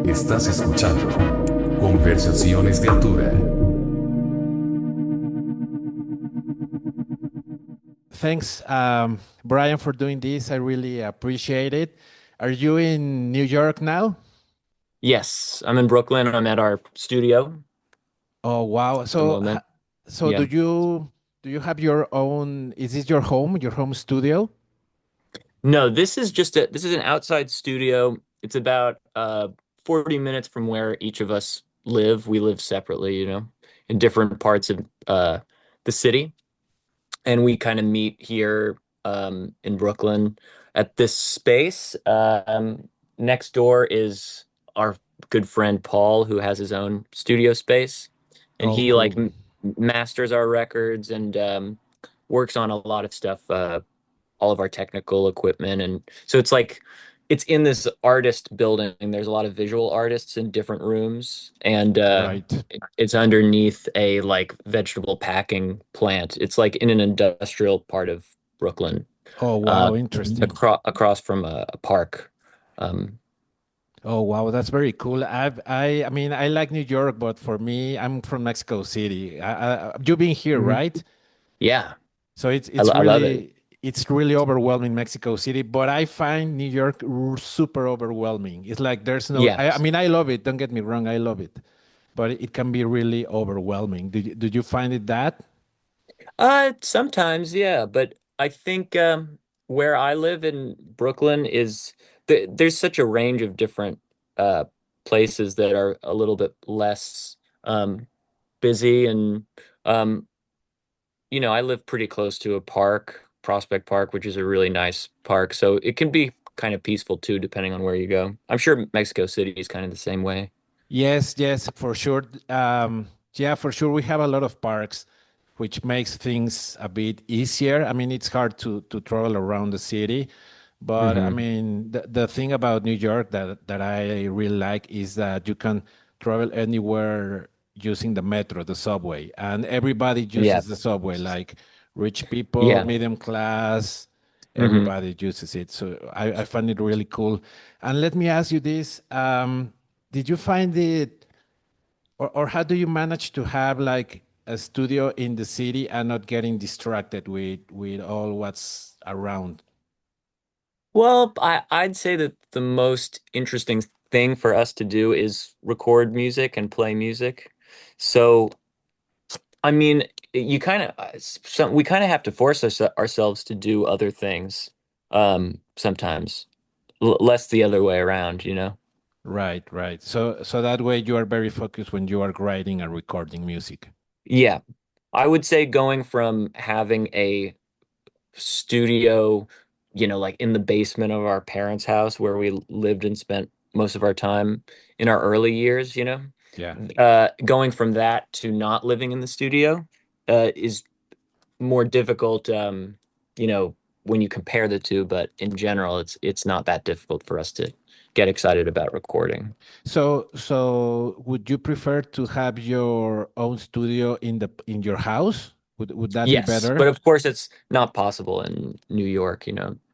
Estás escuchando Conversaciones de Altura. Thanks, Brian, for doing this. I really appreciate it. Are you in New York now? Yes, I'm in Brooklyn. I'm at our studio Oh, wow. at the moment. So Yeah. do you have your own, is this your home studio? No, this is an outside studio. It's about 40 minutes from where each of us live. We live separately, in different parts of the city. And we kind of meet here in Brooklyn at this space. Next door is our good friend Paul, who has his own studio space, and Oh, he like cool. masters our records and works on a lot of stuff, all of our technical equipment, and so it's in this artist building. There's a lot of visual artists in different rooms, and Right. it's underneath a like vegetable packing plant. It's like in an industrial part of Brooklyn, Oh, uh, wow. Interesting. across from a park. Um, Oh, wow. That's very cool. I mean, I like New York, but for me, I'm from Mexico City. You've been here, Mhm. right? Yeah, So it's I, it's I love it. really it's really overwhelming Mexico City, but I find New York super overwhelming. It's like there's no I Yes. mean I love it, don't get me wrong, I love it. But it can be really overwhelming. Did you find it that? Sometimes, yeah, but I think where I live in Brooklyn is there's such a range of different uh, places that are a little bit less busy, and um, I live pretty close to a park, Prospect Park, which is a really nice park, so it can be kind of peaceful too, depending on where you go. I'm sure Mexico City is kind of the same way. Yes, yes, for sure. Yeah, for sure. We have a lot of parks, which makes things a bit easier. I mean, it's hard to travel around the city, but I Hmm. mean, the thing about New York that I really like is that you can travel anywhere using the metro, the subway, and everybody Yeah, uses the subway, like rich people, yeah. medium class, Hmm. everybody uses it. So I find it really cool. And let me ask you this. Did you find it, or how do you manage to have like a studio in the city and not getting distracted with all what's around? Well, I'd say that the most interesting thing for us to do is record music and play music. So, I mean, you kind of, we kind of have to force ourselves to do other things sometimes, L less the other way around, you know? Right, right. So that way you are very focused when you are writing and recording music. Yeah. I would say going from having a studio, like in the basement of our parents' house where we lived and spent most of our time in our early years, Yeah. going from that to not living in the studio is more difficult, when you compare the two, but in general, it's not that difficult for us to get excited about recording. So would you prefer to have your own studio in your house? Would that be Yes, better? but of course it's not possible in New York,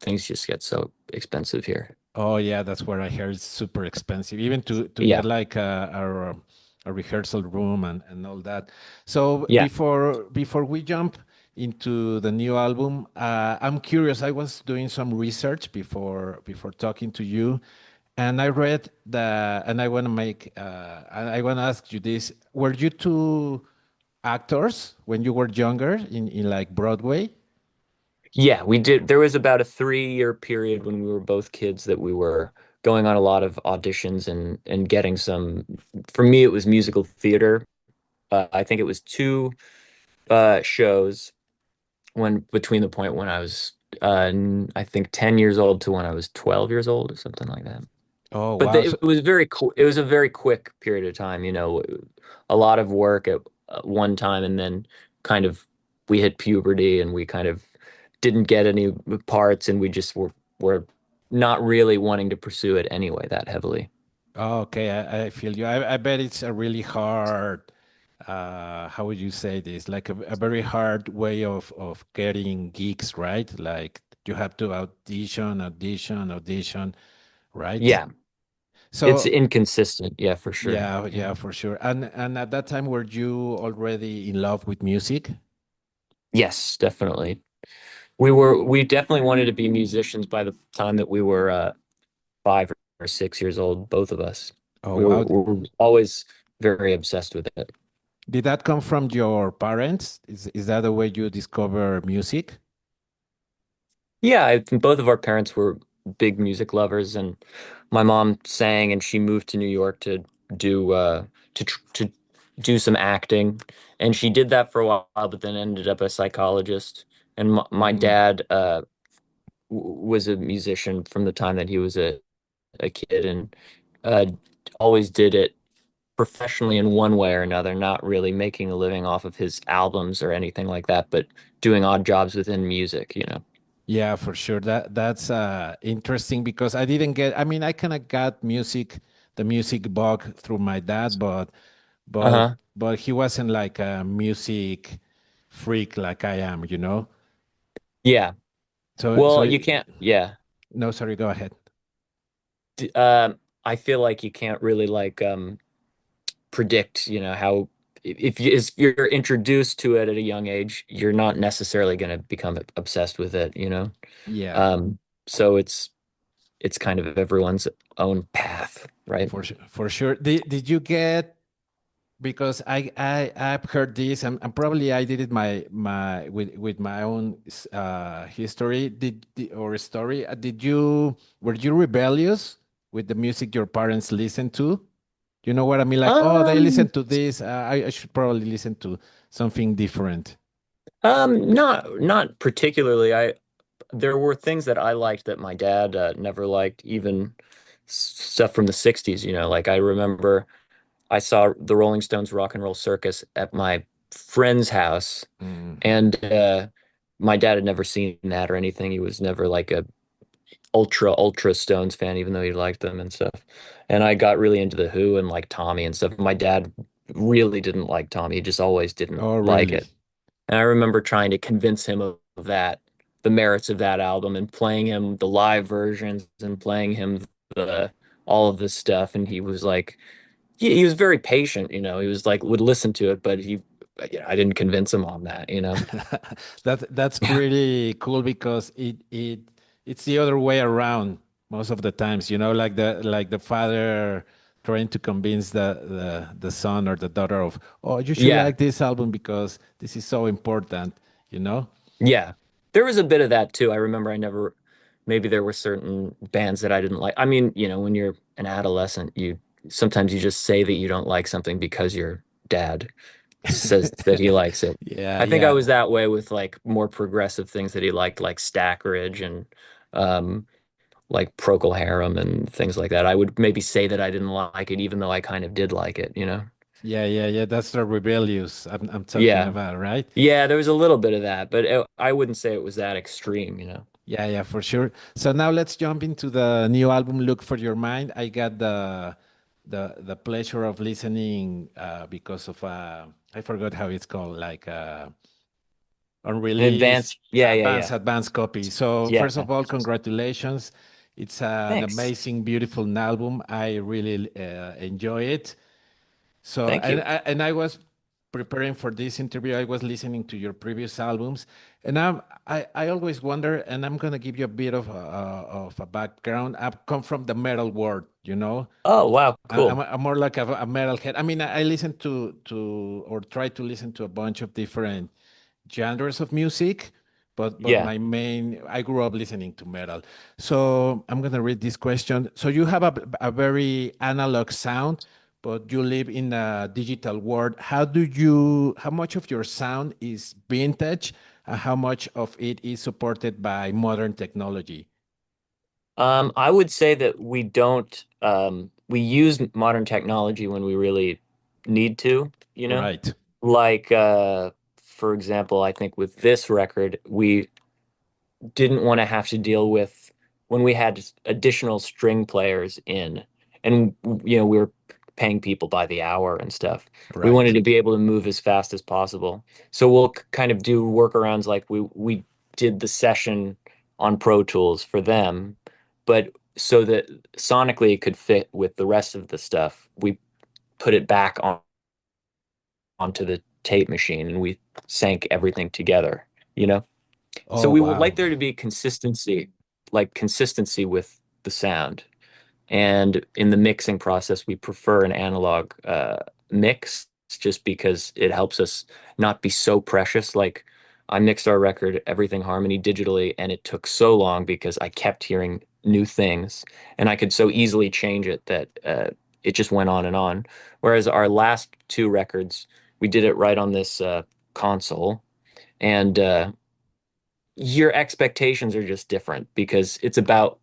things just get so expensive here. Oh yeah, that's where I hear it's super expensive, even to get Yeah. like a rehearsal room and all that. So Yeah. before we jump into the new album, I'm curious. I was doing some research before talking to you, and I read that, and I want to ask you this: Were you two actors when you were younger in like Broadway? Yeah, we did. There was about a 3-year period when we were both kids that we were going on a lot of auditions and getting some. For me, it was musical theater. I think it was two shows when between the point when I was I think 10 years old to when I was 12 years old or something like that. Oh But wow! it was very cool. It was a very quick period of time, a lot of work at one time, and then kind of we hit puberty and we kind of didn't get any parts, and we just were not really wanting to pursue it anyway that heavily. Oh, okay, I feel you. I bet it's a really hard, how would you say this? Like a very hard way of getting gigs, right? Like you have to audition, audition, audition, right? Yeah. It's So inconsistent, yeah, for sure. yeah, Yeah. yeah, for sure. And at that time, were you already in love with music? Yes, definitely. We definitely wanted to be musicians by the time that we were 5 or 6 years old, both of us. Oh, We were, wow. we were always very obsessed with it. Did that come from your parents? Is that the way you discover music? Yeah, I think both of our parents were big music lovers, and my mom sang, and she moved to New York to do to do some acting, and she did that for a while, but then ended up a psychologist. And my Mm, dad was a musician from the time that he was a kid, and uh, always did it professionally in one way or another, not really making a living off of his albums or anything like that, but doing odd jobs within music, you know. yeah, for sure. That's interesting because I didn't get. I mean, I kind of got the music bug through my dad, but Uh-huh. but he wasn't like a music freak like I am, you know. Yeah. So Well, you can't, yeah. no, sorry, go ahead. I feel like you can't really like predict, you know, how if you're introduced to it at a young age, you're not necessarily going to become obsessed with it, you know. Yeah, Um, so it's kind of everyone's own path, right? for sure. Did you get because I've heard this and probably I did it my with my own history or story. Did you were you rebellious with the music your parents listened to? You know what I mean? Like, oh, they listen Um, to this. I should probably listen to something different. not particularly. There were things that I liked that my dad never liked, even stuff from the 60s, you know, like I remember I saw the Rolling Stones Rock and Roll Circus at my friend's house, Mhm. and my dad had never seen that or anything. He was never like a ultra Stones fan, even though he liked them and stuff. And I got really into the Who and like Tommy and stuff. My dad really didn't like Tommy. He just always didn't Oh, like really? it. And I remember trying to convince him of that, the merits of that album, and playing him the live versions and playing him the all of this stuff. And he was like, he was very patient, you know. He was like would listen to it, but I didn't convince him on that, you know. That's pretty cool because it's the other way around most of the times, you know, like the father trying to convince the son or the daughter of, oh, you should Yeah, like this album because this is so important, you know? yeah. There was a bit of that too. I remember maybe there were certain bands that I didn't like. I mean, you know, when you're an adolescent, you sometimes you just say that you don't like something because your dad says that he likes it. Yeah, I think I yeah. was that way with like more progressive things that he liked, like Stackridge and um, like Procol Harum and things like that. I would maybe say that I didn't like it, even though I kind of did like it, you know? Yeah, yeah, yeah. That's the rebellious I'm talking Yeah. about, right? Yeah, there was a little bit of that, but I wouldn't say it was that extreme, you know? Yeah, yeah, for sure. So now let's jump into the new album, Look for Your Mind. I got the pleasure of listening because of I forgot how it's called, like In unreleased advance. Yeah, yeah, yeah. advanced copy. So Yeah. first of all, congratulations. It's an Thanks. amazing, beautiful album. I really enjoy it. So, Thank you. and I was preparing for this interview. I was listening to your previous albums, and I always wonder. And I'm gonna give you a bit of a background. I've come from the metal world, you know. Oh, wow, cool. I'm more like a metalhead. I mean, I listen to or try to listen to a bunch of different genres of music, but Yeah. my main I grew up listening to metal. So I'm gonna read this question. So you have a very analog sound, but you live in a digital world. How much of your sound is vintage, and how much of it is supported by modern technology? I would say that we don't we use modern technology when we really need to, you know? Right, Like for example, I think with this record, we didn't want to have to deal with when we had additional string players in, and you know we were paying people by the hour and stuff. We wanted right. to be able to move as fast as possible, so we'll kind of do workarounds like we did the session on Pro Tools for them, but so that sonically it could fit with the rest of the stuff, we put it back onto the tape machine and we sank everything together, you know? So Oh, we would like wow. there to be consistency, like consistency with the sound. And in the mixing process, we prefer an analog mix just because it helps us not be so precious. Like I mixed our record, Everything Harmony, digitally, and it took so long because I kept hearing new things, and I could so easily change it that it just went on and on. Whereas our last two records, we did it right on this console, and your expectations are just different because it's about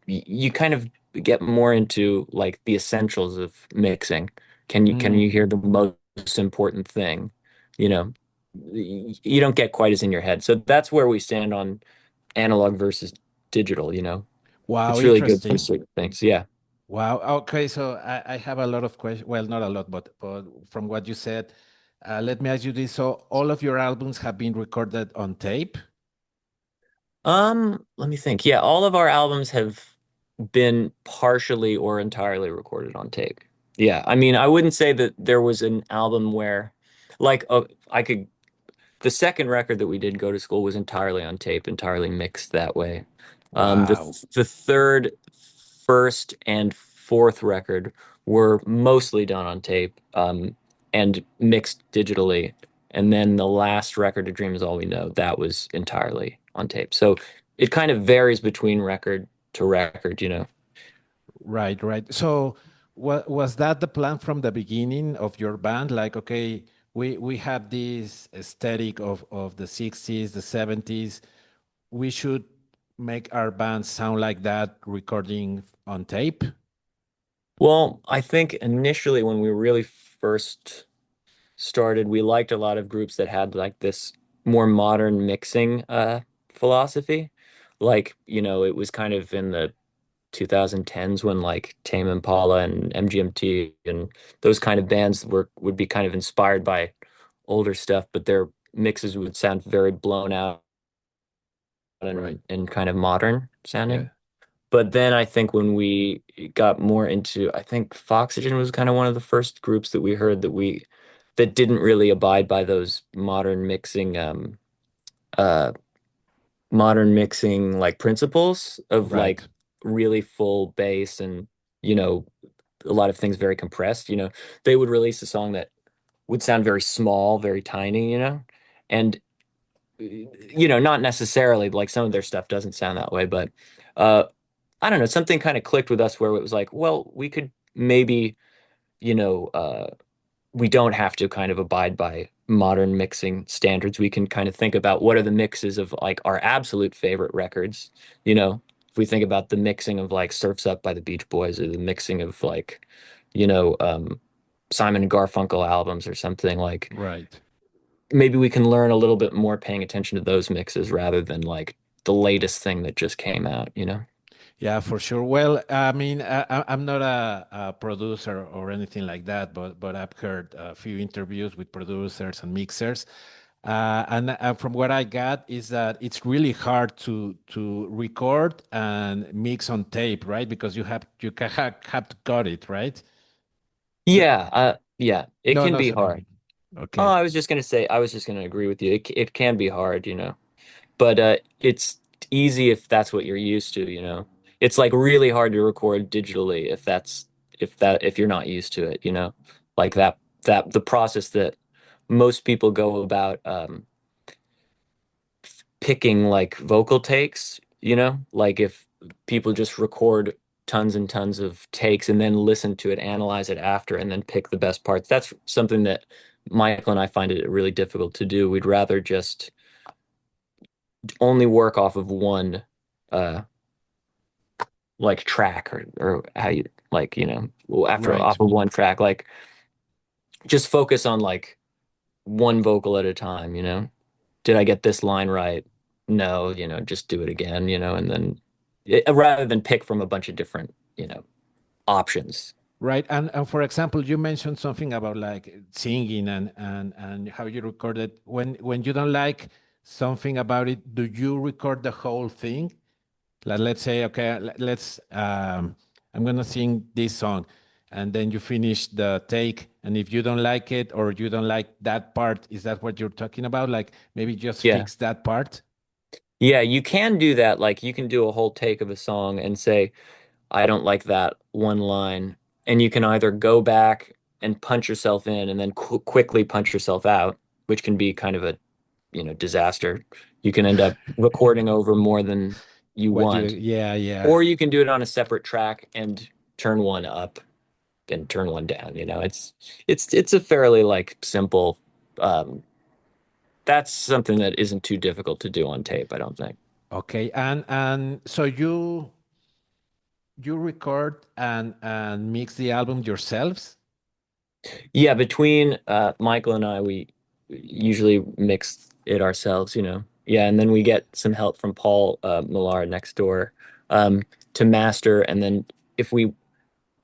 you kind of get more into like the essentials of mixing. Can you Mm. hear the most important thing? You know, you don't get quite as in your head. So that's where we stand on analog versus digital, you know. Wow, It's really good for interesting. certain things. Yeah. Wow. Okay, so I have a lot of questions. Well, not a lot, but from what you said, let me ask you this. So all of your albums have been recorded on tape? Let me think. Yeah, all of our albums have been partially or entirely recorded on tape. Yeah, I mean, I wouldn't say that there was an album where, like, I could the second record that we did go to school was entirely on tape, entirely mixed that way. Wow. The third, first, and fourth record were mostly done on tape, and mixed digitally. And then the last record, A Dream Is All We Know, that was entirely on tape. So it kind of varies between record to record, you know. Right, right. So what was that the plan from the beginning of your band? Like, okay, we have this aesthetic of the 60s, the 70s. We should make our band sound like that recording on tape? Well, I think initially when we really first started, we liked a lot of groups that had like this more modern mixing philosophy. Like, you know, it was kind of in the 2010s when like Tame Impala and MGMT and those kind of bands would be kind of inspired by older stuff, but their mixes would sound very blown out Right. and kind of modern Yeah. sounding. But then I think when we got more into, I think Foxygen was kind of one of the first groups that we heard that didn't really abide by those uh modern mixing like principles of like Right. really full bass and you know a lot of things very compressed. You know, they would release a song that would sound very small, very tiny, you know, and you know, not necessarily like some of their stuff doesn't sound that way, but uh I don't know, something kind of clicked with us where it was like, well, we could maybe, you know, we don't have to kind of abide by modern mixing standards. We can kind of think about what are the mixes of like our absolute favorite records, you know, if we think about the mixing of like Surf's Up by the Beach Boys or the mixing of like, you know, Simon and Garfunkel albums or something like Right. maybe we can learn a little bit more paying attention to those mixes rather than like the latest thing that just came out, you know? Yeah, for sure. Well, I mean, I'm not a producer or anything like that, but I've heard a few interviews with producers and mixers, and from what I got is that it's really hard to record and mix on tape, right? Because have to cut it, right? The, Yeah, it no, can no, be sorry. hard. Oh, Okay. I was just gonna agree with you. It can be hard, you know, but it's easy if that's what you're used to, you know. It's like really hard to record digitally if you're not used to it, you know, like that the process that most people go about picking like vocal takes, you know, like if people just record tons and tons of takes and then listen to it, analyze it after, and then pick the best parts. That's something that Michael and I find it really difficult to do. We'd rather just only work off of one uh like track or how you like, you know, after Right. off of one track, like just focus on like one vocal at a time, you know. Did I get this line right? No, you know, just do it again, you know, and then rather than pick from a bunch of different, you know, options. Right. And for example, you mentioned something about like singing and how you record it. When you don't like something about it, do you record the whole thing? Like, let's say, okay, let's I'm gonna sing this song, and then you finish the take, and if you don't like it or you don't like that part, is that what you're talking about? Like maybe just Yeah. fix that part? Yeah, you can do that. Like you can do a whole take of a song and say, I don't like that one line. And you can either go back and punch yourself in and then quickly punch yourself out, which can be kind of a, disaster. You can end up recording over more than you What you, want. yeah, yeah. Or you can do it on a separate track and turn one up and turn one down. It's a fairly like simple that's something that isn't too difficult to do on tape, I don't think. Okay, and so you record and mix the album yourselves? Yeah, between Michael and I, we usually mix it ourselves. Yeah, and then we get some help from Paul Millar next door to master. And then if we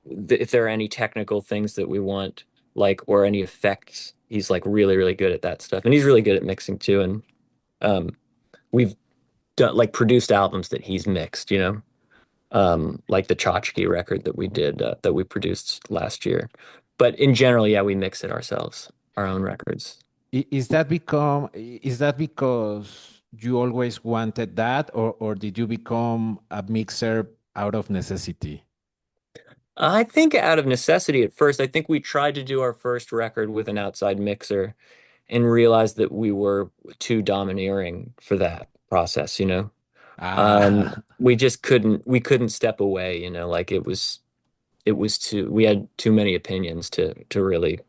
if there are any technical things that we want, like or any effects, he's like really, really good at that stuff. And he's really good at mixing too. And um, we've done like produced albums that he's mixed. Like the Tchotchke record that we did that we produced last year. But in general, yeah, we mix it ourselves, our own records. Is that because you always wanted that, or did you become a mixer out of necessity? I think out of necessity at first, I think we tried to do our first record with an outside mixer and realized that we were too domineering for that process. Ah, We couldn't step away, like it was too, we had too many opinions to really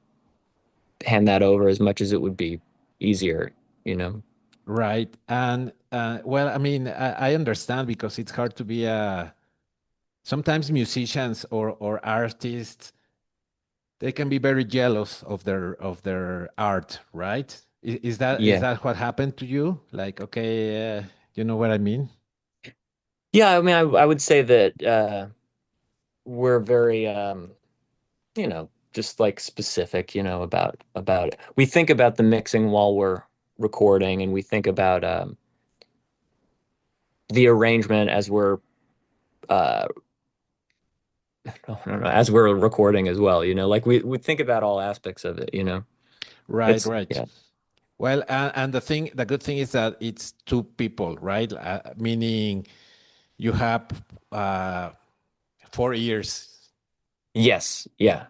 hand that over as much as it would be easier. right. And well, I mean, I understand because it's hard to be a sometimes musicians or artists, they can be very jealous of their art, right? Is Yeah. that what happened to you? Like, okay, you know what I mean? Yeah, I mean, I would say that we're very just like specific, about it. We think about the mixing while we're recording, and we think about the arrangement as we're uh I don't know, as we're recording as well. Like we think about all aspects of it. Right, It's right. yeah. Well, and the good thing is that it's two people, right? Meaning you have uh, 4 years. Yes, yeah.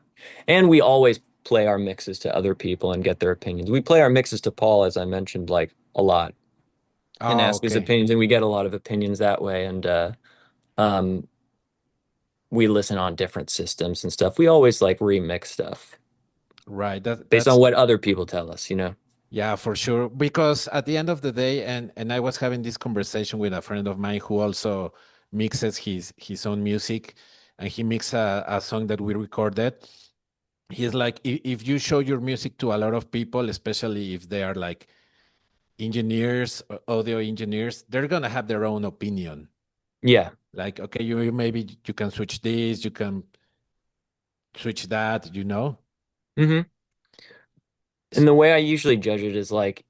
And we always play our mixes to other people and get their opinions. We play our mixes to Paul, as I mentioned, like a lot, and Oh, ask his okay. opinions, and we get a lot of opinions that way. And um we listen on different systems and stuff. We always like remix stuff Right. based on what other people tell us. Yeah, for sure. Because at the end of the day, and I was having this conversation with a friend of mine who also mixes his own music, and he mixed a song that we recorded. He's like, if you show your music to a lot of people, especially if they are like engineers, audio engineers, they're gonna have their own opinion. Yeah. Like, okay, you maybe you can switch this, you can switch that, you know? hmm S- And the way I usually judge it is like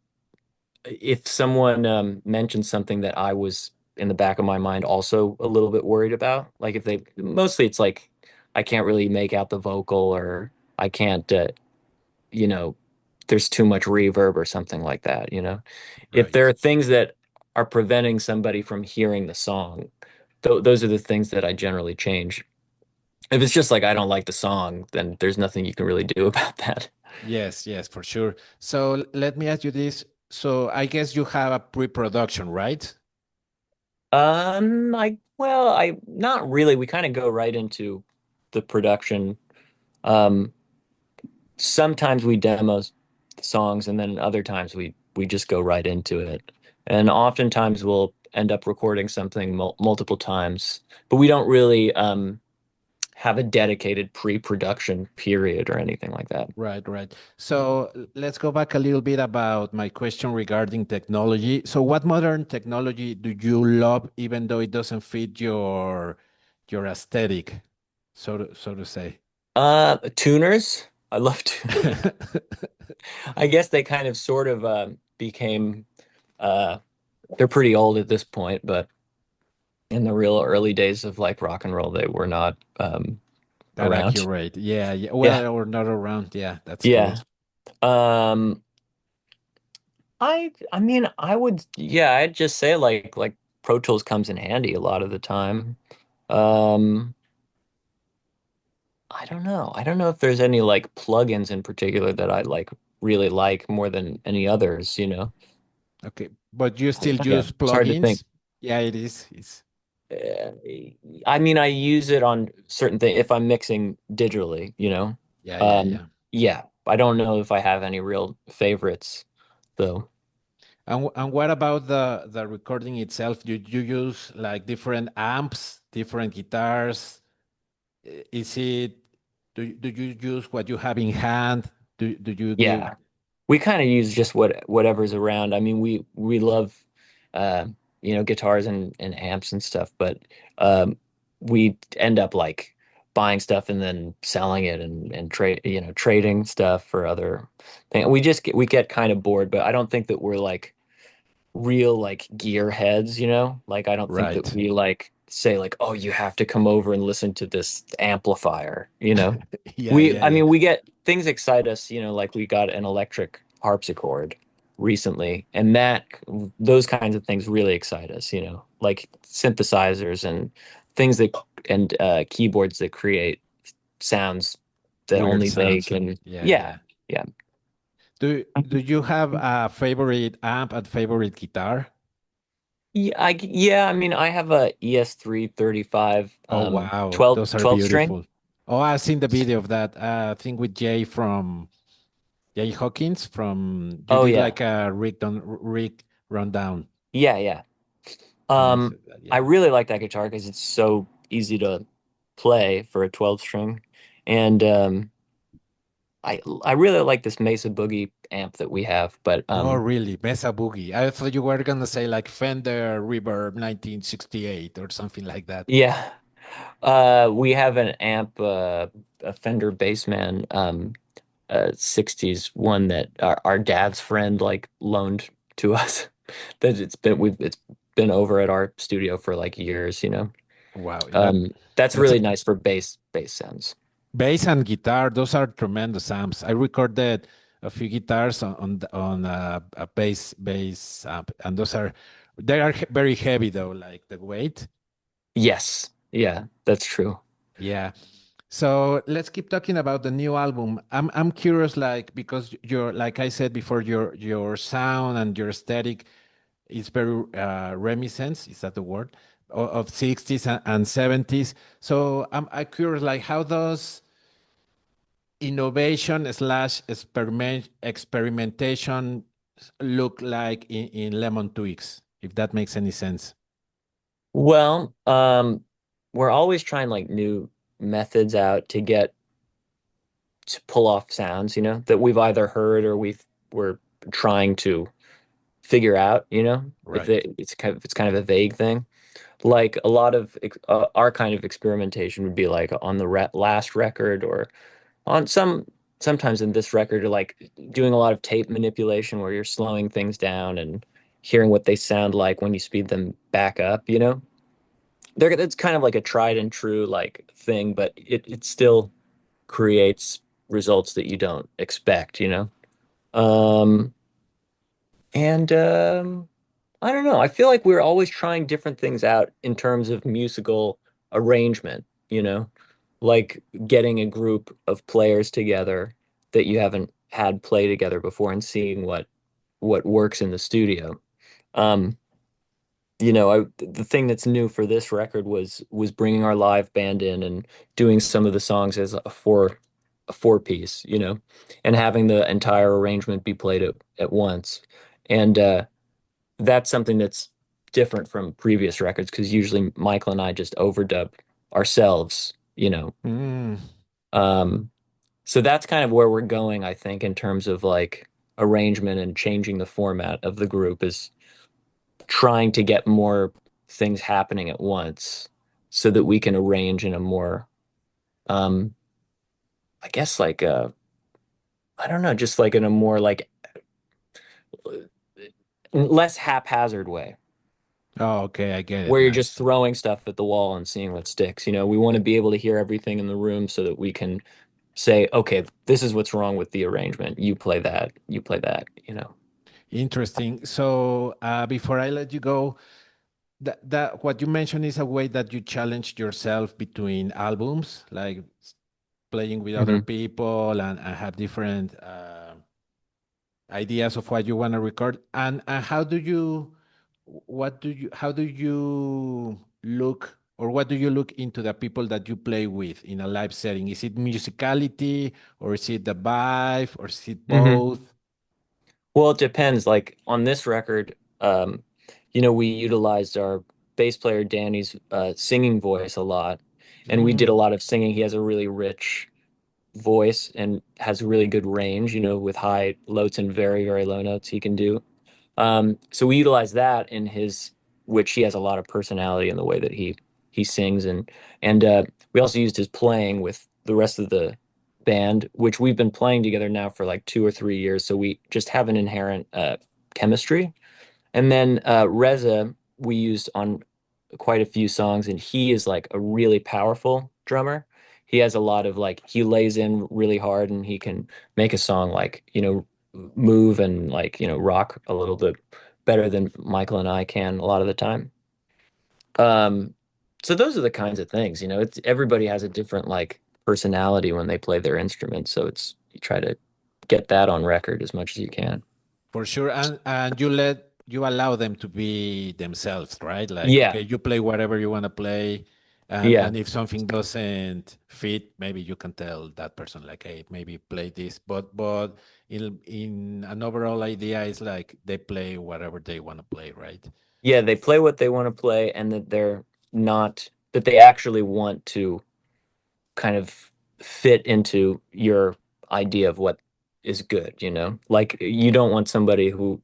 if someone mentions something that I was in the back of my mind also a little bit worried about, like if they mostly it's like I can't really make out the vocal or I can't you know, there's too much reverb or something like that. If there Right. are things that are preventing somebody from hearing the song, those are the things that I generally change. If it's just like I don't like the song, then there's nothing you can really do about that. Yes, yes, for sure. So let me ask you this. So I guess you have a pre-production, right? I not really. We kind of go right into the production. Um, Sometimes we demo the songs, and then other times we just go right into it. And oftentimes we'll end up recording something multiple times, but we don't really have a dedicated pre-production period or anything like that. Right, right. So let's go back a little bit about my question regarding technology. So what modern technology do you love, even though it doesn't fit your aesthetic, so to say? Tuners. I love tuners. I guess they kind of sort of became they're pretty old at this point, but in the real early days of like rock and roll, they were not That around. accurate. Yeah, yeah. Yeah. Well, or not around. Yeah, that's Yeah. true. Um, I mean, I would, yeah, I'd just say like Pro Tools comes in handy a lot of the time. Um, I don't know. I don't know if there's any like plugins in particular that I like really like more than any others, you know. Okay, but you still Yeah, use it's hard to think. plugins? Yeah, it is. It's Uh, I mean, I use it on certain things if I'm mixing digitally, you know. yeah, yeah, Um, yeah. yeah, I don't know if I have any real favorites though. And what about the recording itself? Do you use like different amps, different guitars? Is it do you use what you have in hand? Do you give Yeah, we kind of use just whatever's around. I mean, we love uh, guitars and amps and stuff, but we end up like buying stuff and then selling it and trade trading stuff for other things. We get kind of bored, but I don't think that we're like real like gear heads, you know? Like I don't think that right? we like say like, oh, you have to come over and listen to this amplifier, you know? Yeah, yeah, I yeah. mean, we get things excite us, you know, like we got an electric harpsichord recently, and those kinds of things really excite us, you know, like synthesizers and things that and keyboards that create sounds that Weird only they sounds. can. Yeah, Yeah, yeah. yeah. Do you have a favorite amp and favorite guitar? Yeah, I mean, I have a ES335 Oh wow, 12 those are 12 string. beautiful. Oh, I've seen the video of that. I think with Jay from Jay Hawkins from you Oh did yeah. like a rig rundown. Yeah, yeah. Yeah, I Um said that. I Yeah. really like that guitar because it's so easy to play for a 12 string. And I really like this Mesa Boogie amp that we have, but Oh, really? Mesa Boogie. I thought you were gonna say like Fender Reverb 1968 or something like that. yeah. We have an amp a Fender Bassman 60s one that our dad's friend like loaned to us. That it's been over at our studio for like years, you know. Wow, That's that's a really nice for bass sounds. bass and guitar. Those are tremendous amps. I recorded a few guitars on a bass amp, and they are very heavy though, like the weight. Yes. Yeah, that's true. Yeah. So let's keep talking about the new album. I'm curious, like because your like I said before, your sound and your aesthetic is very reminiscent. Is that the word? Of 60s and 70s. So I'm curious, like how does innovation slash experimentation look like in Lemon Twigs, if that makes any sense? Well, we're always trying like new methods out to get to pull off sounds, you know, that we've either heard or we're trying to figure out, you know, if Right. it's kind of a vague thing. Like a lot of our kind of experimentation would be like on the last record or on sometimes in this record, you're like doing a lot of tape manipulation where you're slowing things down and hearing what they sound like when you speed them back up, you know? It's kind of like a tried and true like thing, but it still creates results that you don't expect, you know? Um and I don't know. I feel like we're always trying different things out in terms of musical arrangement, you know? Like getting a group of players together that you haven't had play together before and seeing what works in the studio. Um, the thing that's new for this record was bringing our live band in and doing some of the songs as a four piece, you know, and having the entire arrangement be played at once. And that's something that's different from previous records because usually Michael and I just overdub ourselves, you know. Mm. Um, so that's kind of where we're going, I think, in terms of like arrangement and changing the format of the group is trying to get more things happening at once so that we can arrange in a more, um, I guess like I don't know, just like in a more like less haphazard way. Oh, okay, I get it. where you're just Nice. throwing stuff at the wall and seeing what sticks. You know, we want to be able to hear everything in the room so that we can say, okay, this is what's wrong with the arrangement. You play that, you know. Interesting. So before I let you go, that what you mentioned is a way that you challenge yourself between albums, like playing with other Hmm. people and have different ideas of what you want to record. And how do you, what do you, how do you look, or what do you look into the people that you play with in a live setting? Is it musicality, or is it the vibe, or is it Hmm. both? Well, it depends. Like on this record, you know, we utilized our bass player Danny's singing voice a lot, and we did a Mm, lot of singing. He has a really rich voice and has really good range, you know, with high notes and very, very low notes he can do. So we utilize that in his, which he has a lot of personality in the way that he sings, and we also used his playing with the rest of the band, which we've been playing together now for like 2 or 3 years. So we just have an inherent chemistry. And then Reza we used on quite a few songs, and he is like a really powerful drummer. He has a lot of like he lays in really hard, and he can make a song like, you know, move and like, you know, rock a little bit better than Michael and I can a lot of the time. Um, so those are the kinds of things, you know, it's everybody has a different like personality when they play their instrument. So it's you try to get that on record as much as you can. for sure. And you allow them to be themselves, right? Like, Yeah. okay, you play whatever you want to play. Yeah. And if something doesn't fit, maybe you can tell that person like, hey, maybe play this. But in an overall idea, it's like they play whatever they want to play, right? Yeah, they play what they want to play, and that they're not that they actually want to kind of fit into your idea of what is good, you know? Like you don't want somebody who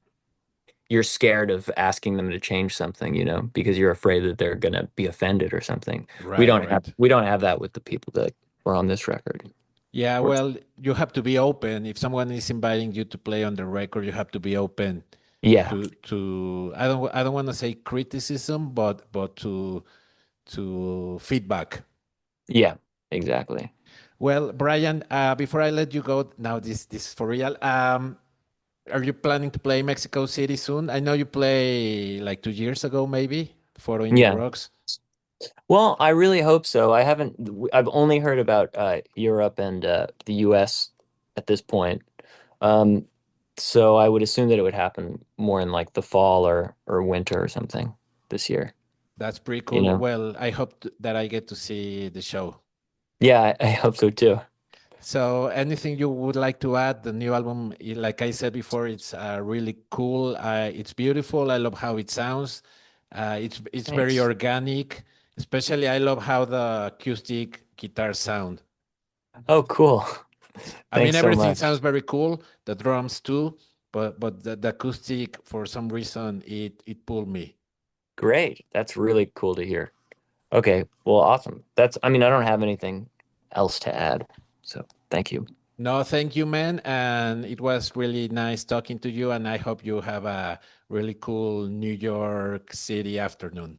you're scared of asking them to change something, you know, because you're afraid that they're gonna be offended or something. Right, right. We don't have that with the people that were on this record. Yeah, We're, well, you have to be open. If someone is inviting you to play on the record, you have to be open yeah, to I don't want to say criticism, but to feedback. yeah, exactly. Well, Brian, before I let you go, now this is for real. Are you planning to play Mexico City soon? I know you play like 2 years ago, maybe Photo in the Yeah. Rocks. Well, I really hope so. I've only heard about Europe and the US at this point. Um, so I would assume that it would happen more in like the fall or winter or something this year, That's pretty you cool. know? Well, I hope that I get to see the show. Yeah, I hope so too. So, anything you would like to add? The new album, like I said before, it's really cool. It's beautiful. I love how it sounds. It's very Thanks. organic. Especially, I love how the acoustic guitars sound. Oh, cool. I mean, Thanks so everything sounds much. very cool. The drums too, but the acoustic, for some reason, it pulled me. Great. That's really cool to hear. Okay, well, awesome. I mean, I don't have anything else to add. So thank you. No, thank you, man. And it was really nice talking to you. And I hope you have a really cool New York City afternoon.